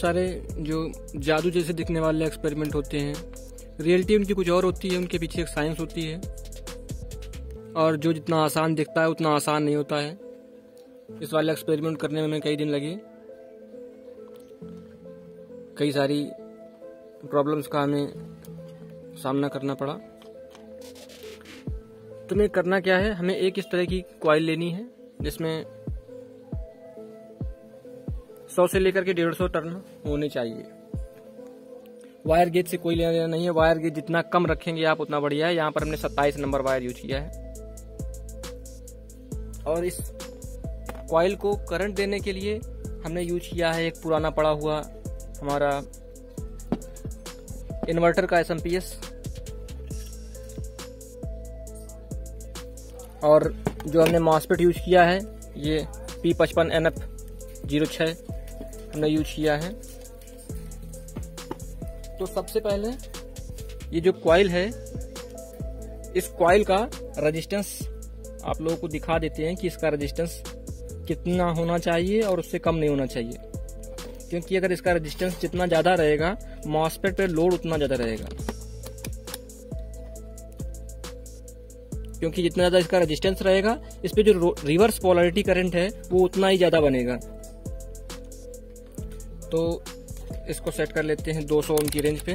सारे जो जादू जैसे दिखने वाले एक्सपेरिमेंट होते हैं, रियलिटी उनकी कुछ और होती है, उनके पीछे एक साइंस होती है, और जो जितना आसान दिखता है उतना आसान नहीं होता है। इस वाले एक्सपेरिमेंट करने में हमें कई दिन लगे, कई सारी प्रॉब्लम्स का हमें सामना करना पड़ा। तो हमें करना क्या है, हमें एक इस तरह की कॉइल लेनी है जिसमें 100 से लेकर के 150 टर्न होने चाहिए। वायर गेज से कोई लेना देना नहीं है, वायर गेज जितना कम रखेंगे आप उतना बढ़िया है। यहाँ पर हमने 27 नंबर वायर यूज किया है। और इस कॉइल को करंट देने के लिए हमने यूज किया है एक पुराना पड़ा हुआ हमारा इन्वर्टर का SMP-S, और जो हमने मॉसफेट यूज किया है ये P55NF06 हमने यूज किया है। तो सबसे पहले ये जो कॉइल है, इस कॉइल का रेजिस्टेंस आप लोगों को दिखा देते हैं कि इसका रेजिस्टेंस कितना होना चाहिए और उससे कम नहीं होना चाहिए, क्योंकि अगर इसका रेजिस्टेंस जितना ज़्यादा रहेगा मॉसफेट पे लोड उतना ज़्यादा रहेगा, क्योंकि जितना ज़्यादा इसका रेजिस्टेंस रहेगा इस पे जो रिवर्स पोलैरिटी करंट है वो उतना ही ज़्यादा बनेगा। तो इसको सेट कर लेते हैं 200 ओम की रेंज पे।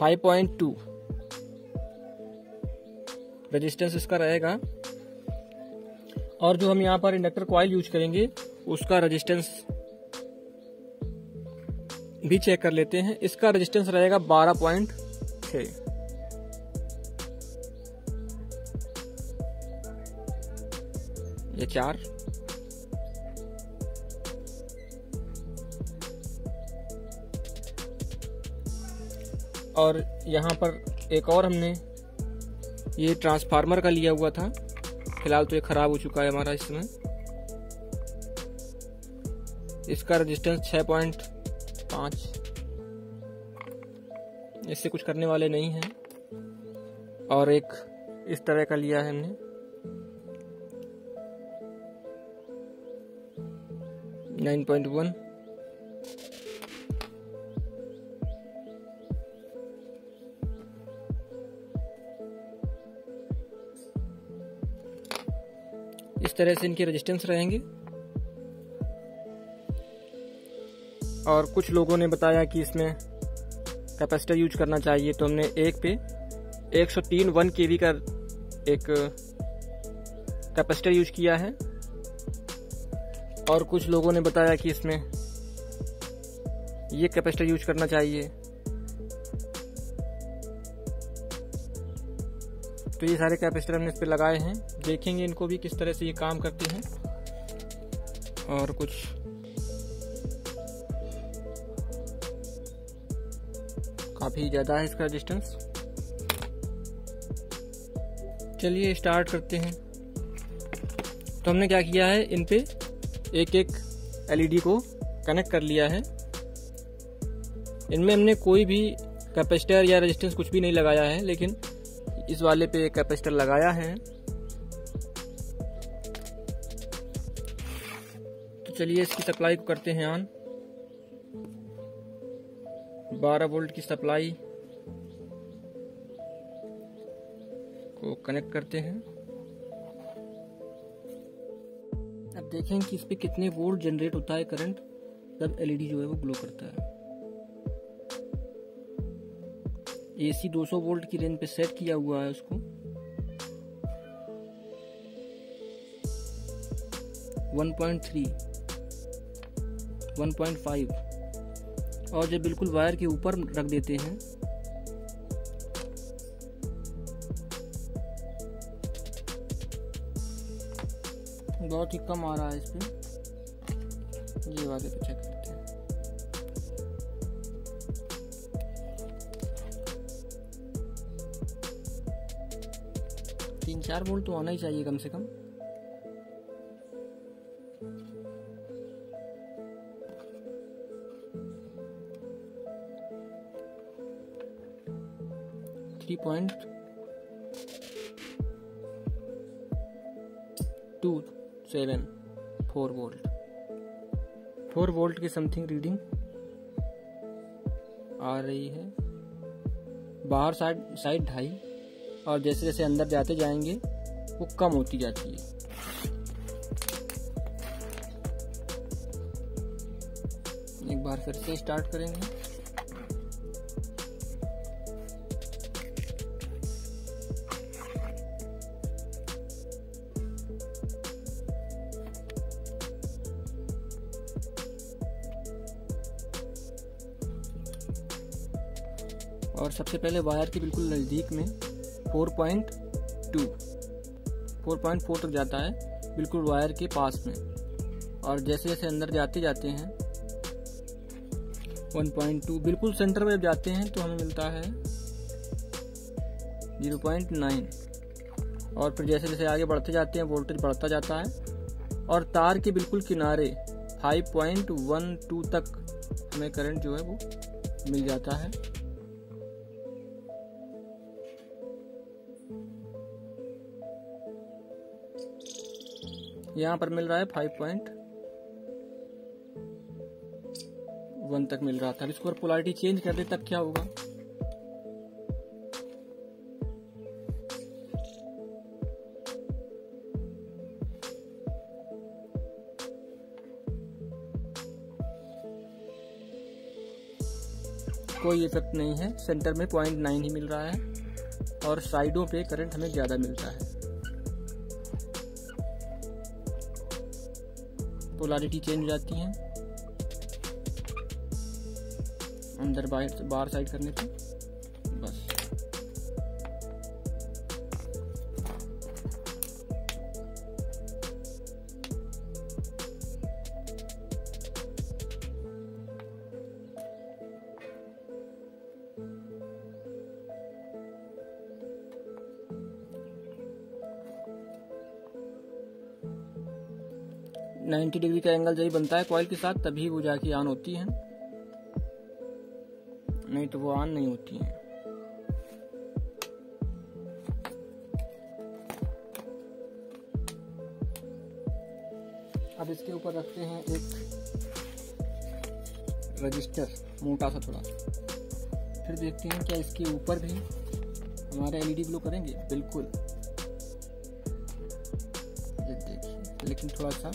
.2 रेजिस्टेंस इसका रहेगा। और जो हम यहाँ पर इंडक्टर कॉइल यूज करेंगे उसका रेजिस्टेंस भी चेक कर लेते हैं। इसका रेजिस्टेंस रहेगा 12.6। ये 4, और यहाँ पर एक और हमने ये ट्रांसफार्मर का लिया हुआ था, फिलहाल तो ये खराब हो चुका है हमारा इसमें। इसका रेजिस्टेंस 6.5, इससे कुछ करने वाले नहीं हैं। और एक इस तरह का लिया है हमने, 9.1। इस तरह से इनके रेजिस्टेंस रहेंगे। और कुछ लोगों ने बताया कि इसमें कैपेसिटर यूज करना चाहिए, तो हमने एक पे 103 1 kV का एक कैपेसिटर यूज किया है। और कुछ लोगों ने बताया कि इसमें ये कैपेसिटर यूज करना चाहिए। तो ये सारे कैपेसिटर हमने इस पे लगाए हैं, देखेंगे इनको भी किस तरह से ये काम करते हैं। और कुछ काफी ज्यादा है इसका रेजिस्टेंस। चलिए स्टार्ट करते हैं। तो हमने क्या किया है, इन पे एक एक LED को कनेक्ट कर लिया है। इनमें हमने कोई भी कैपेसिटर या रेजिस्टेंस कुछ भी नहीं लगाया है, लेकिन इस वाले पे एक कैपेसिटर लगाया है। तो चलिए इसकी सप्लाई को करते हैं ऑन। 12 वोल्ट की सप्लाई को कनेक्ट करते हैं। अब देखें कि इस पे कितने वोल्ट जनरेट होता है करंट जब LED जो है वो ग्लो करता है। AC 200 वोल्ट की रेंज पे सेट किया हुआ है उसको। 1.3, 1.5, और जब बिल्कुल वायर के ऊपर रख देते हैं बहुत ही कम आ रहा है इस पे। ये वाले पे चेक करते हैं। तीन 4 वोल्ट तो आना ही चाहिए कम से कम। 5.274 वोल्ट, 4 वोल्ट की समथिंग रीडिंग आ रही है। बाहर साइड 2.5 और जैसे जैसे अंदर जाते जाएंगे वो कम होती जाती है। एक बार फिर से स्टार्ट करेंगे। और सबसे पहले वायर के बिल्कुल नज़दीक में 4.4 तक जाता है, बिल्कुल वायर के पास में। और जैसे जैसे अंदर जाते जाते हैं 1.2 बिल्कुल सेंटर में जाते हैं तो हमें मिलता है 0.9। और फिर जैसे जैसे आगे बढ़ते जाते हैं वोल्टेज बढ़ता जाता है और तार के बिल्कुल किनारे 5.12 तक हमें करंट जो है वो मिल जाता है। यहाँ पर मिल रहा है 5.1 तक मिल रहा था। इसको पोलैरिटी चेंज कर दे तब क्या होगा। कोई इफेक्ट नहीं है, सेंटर में 0.9 ही मिल रहा है और साइडों पे करंट हमें ज्यादा मिलता है। पोलैरिटी चेंज हो जाती है अंदर बाहर साइड करने पे बस। नाइन्टी डिग्री का एंगल जब बनता है कॉइल के साथ तभी वो जाके ऑन होती है, नहीं तो वो ऑन नहीं होती है। अब इसके ऊपर रखते हैं एक रजिस्टर मोटा सा थोड़ा, फिर देखते हैं क्या इसके ऊपर भी हमारे एलईडी ग्लो करेंगे। बिल्कुल, ये देखिए, लेकिन थोड़ा सा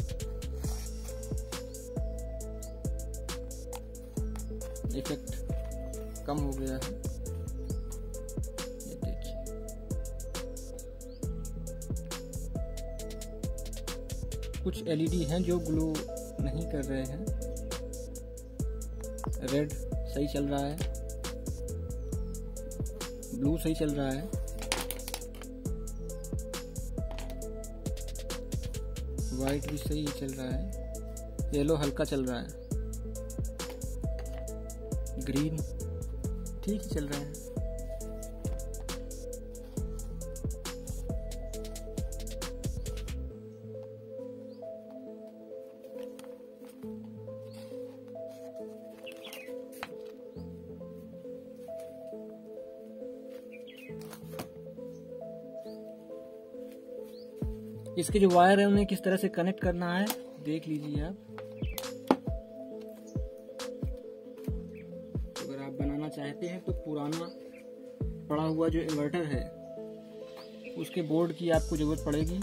इफेक्ट कम हो गया है। ये देखिए, कुछ एलईडी हैं जो ग्लो नहीं कर रहे हैं। रेड सही चल रहा है, ब्लू सही चल रहा है, वाइट भी सही चल रहा है, येलो हल्का चल रहा है, ग्रीन ठीक ही चल रहा है। इसके जो वायर है उन्हें किस तरह से कनेक्ट करना है देख लीजिए आप। अगर आप बनाना चाहते हैं तो पुराना पड़ा हुआ जो इन्वर्टर है उसके बोर्ड की आपको जरूरत पड़ेगी।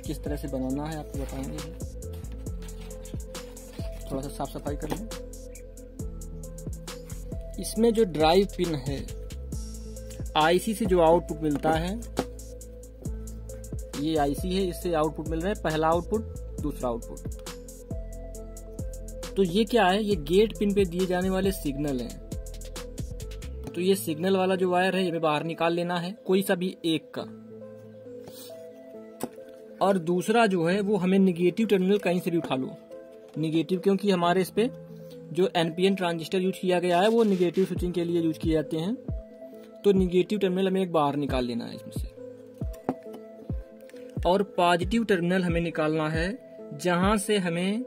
किस तरह से बनाना है आपको बताएंगे, थोड़ा सा साफ सफाई कर लें। इसमें जो ड्राइव पिन है, आईसी से जो आउटपुट मिलता है, ये आईसी है, इससे आउटपुट मिल रहा है, पहला आउटपुट दूसरा आउटपुट। तो ये क्या है, ये गेट पिन पे दिए जाने वाले सिग्नल हैं। तो ये सिग्नल वाला जो वायर है ये बाहर निकाल लेना है, कोई सा भी एक का। और दूसरा जो है वो हमें निगेटिव टर्मिनल कहीं से भी उठा लो, निगेटिव, क्योंकि हमारे इस पे जो एनपीएन ट्रांजिस्टर यूज किया गया है वो निगेटिव स्विचिंग के लिए यूज किए जाते हैं। तो निगेटिव टर्मिनल हमें एक बाहर निकाल लेना है इसमें से, और पॉजिटिव टर्मिनल हमें निकालना है जहां से हमें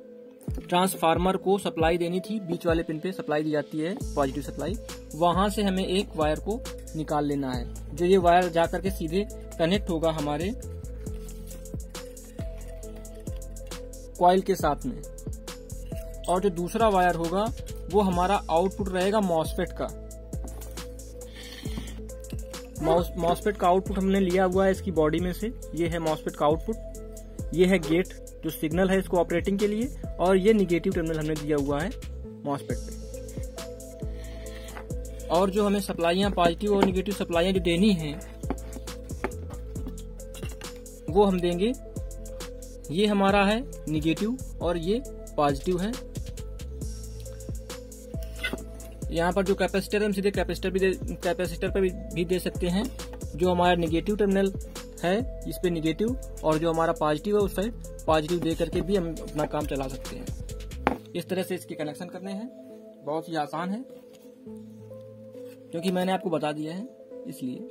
ट्रांसफार्मर को सप्लाई देनी थी, बीच वाले पिन पे सप्लाई दी जाती है पॉजिटिव सप्लाई, वहां से हमें एक वायर को निकाल लेना है। जो ये वायर जाकर के सीधे कनेक्ट होगा हमारे कॉइल के साथ में, और जो दूसरा वायर होगा वो हमारा आउटपुट रहेगा मॉसफेट का। मॉसफेट का आउटपुट हमने लिया हुआ है इसकी बॉडी में से। ये है मॉसफेट का आउटपुट, ये है गेट जो सिग्नल है इसको ऑपरेटिंग के लिए, और ये निगेटिव टर्मिनल हमने दिया हुआ है मॉसफेट पे। और जो हमें सप्लाइयां पॉजिटिव और निगेटिव सप्लाइयां जो देनी हैं वो हम देंगे। ये हमारा है निगेटिव और ये पॉजिटिव है। यहाँ पर जो कैपेसिटर है हम सीधे कैपेसिटर पर भी दे सकते हैं। जो हमारा निगेटिव टर्मिनल है इस पे निगेटिव, और जो हमारा पॉजिटिव है उस साइड पॉजिटिव दे करके भी हम अपना काम चला सकते हैं। इस तरह से इसके कनेक्शन करने हैं, बहुत ही आसान है क्योंकि मैंने आपको बता दिया है इसलिए।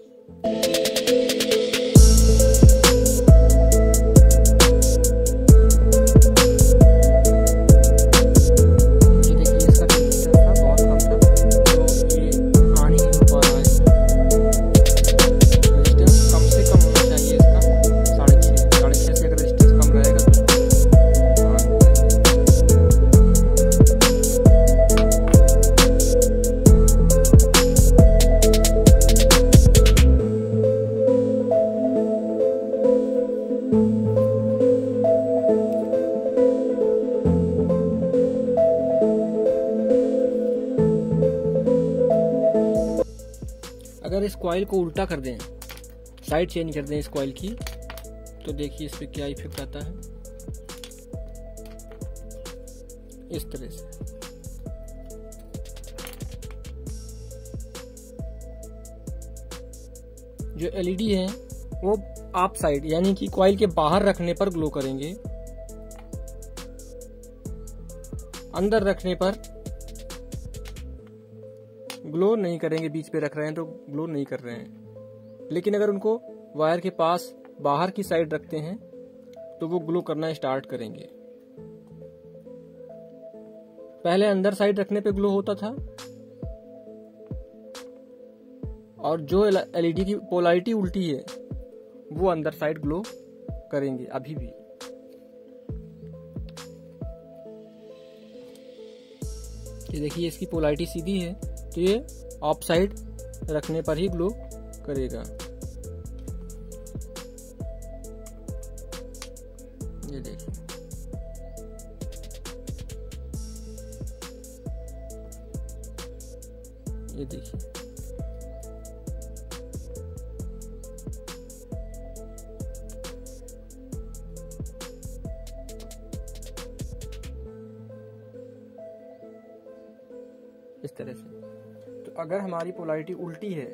अगर इस कॉइल को उल्टा कर दें, साइड चेंज कर दें इस कॉइल की, तो देखिए इस पे क्या इफेक्ट आता है। इस तरह से जो एलईडी है वो आप साइड यानी कि कॉइल के बाहर रखने पर ग्लो करेंगे, अंदर रखने पर ग्लो नहीं करेंगे। बीच पे रख रहे हैं तो ग्लो नहीं कर रहे हैं, लेकिन अगर उनको वायर के पास बाहर की साइड रखते हैं तो वो ग्लो करना स्टार्ट करेंगे। पहले अंदर साइड रखने पे ग्लो होता था, और जो एलईडी की पोलैरिटी उल्टी है वो अंदर साइड ग्लो करेंगे अभी भी। ये देखिए इसकी पोलैरिटी सीधी है तो ये ऑफ साइड रखने पर ही ग्लो करेगा। ये देखिए ये देखिए इस तरह से। तो अगर हमारी पोलैरिटी उल्टी है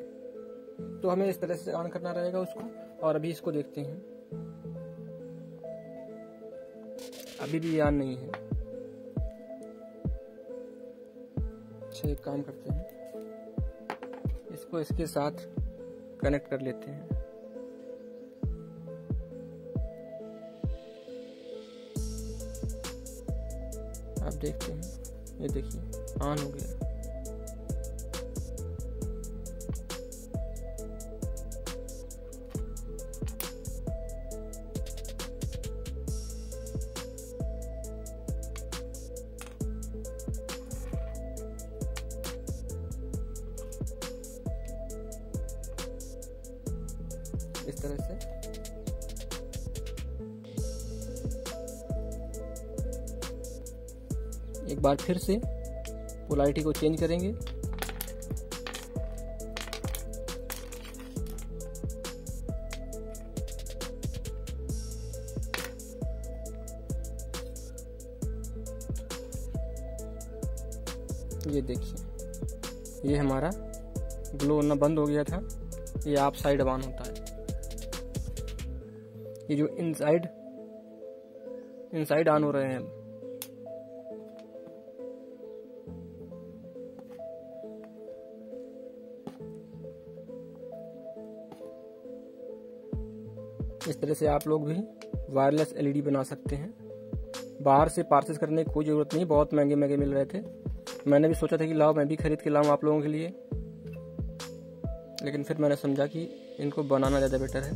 तो हमें इस तरह से ऑन करना रहेगा उसको। और अभी इसको देखते हैं, अभी भी ऑन नहीं है। अच्छा एक काम करते हैं, इसको इसके साथ कनेक्ट कर लेते हैं। आप देखते हैं ये देखिए ऑन हो गया। इस तरह से एक बार फिर से पोलैरिटी को चेंज करेंगे। ये देखिए ये हमारा ग्लो होना बंद हो गया था, ये आप साइड ऑन होता है। ये जो इनसाइड ऑन हो रहे हैं। इस तरह से आप लोग भी वायरलेस एलईडी बना सकते हैं बाहर से पार्सेस करने की कोई ज़रूरत नहीं, बहुत महंगे महंगे मिल रहे थे। मैंने भी सोचा था कि लाओ मैं भी खरीद के लाऊं आप लोगों के लिए, लेकिन फिर मैंने समझा कि इनको बनाना ज़्यादा बेटर है।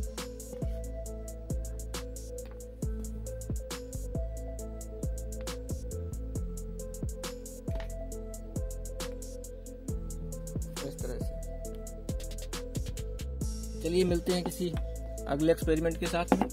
इस तरह से चलिए मिलते हैं किसी अगले एक्सपेरिमेंट के साथ में।